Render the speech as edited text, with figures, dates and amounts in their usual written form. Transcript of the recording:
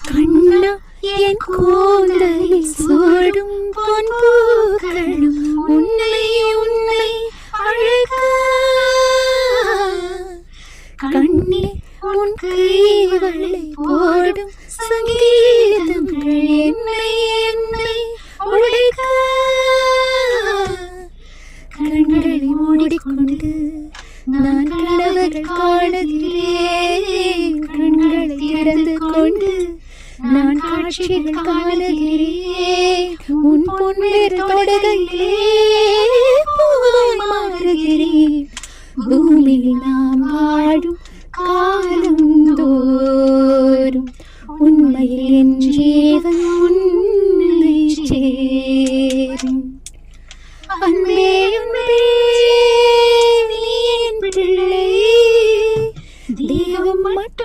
கண்ணா என் கூந்தலில் சூடும் பொன்பூக்களும் உன்னை உன்னை அழகா. கண்ணே உன் கைவளை போடும் சங்கீதங்கள் என்னை என்னை உடைக்க. கண்களை மூடிக்கொண்டு நான் கனவுகள் காணுகிறேன். கண்களை திறந்து கொண்டு நான் காட்சிகள் காணுகிறேன். உன் பொன்னிற தொடுகையிலே பூவாய் மாறுகிறேன். பூமியில் நாம் வாழும் காலம் தோறும் உண்மையில் என் ஜீவன் உன்னை சேரும். அன்பே அன்பே நீ என் பிள்ளை, தெய்வம் மட்டும்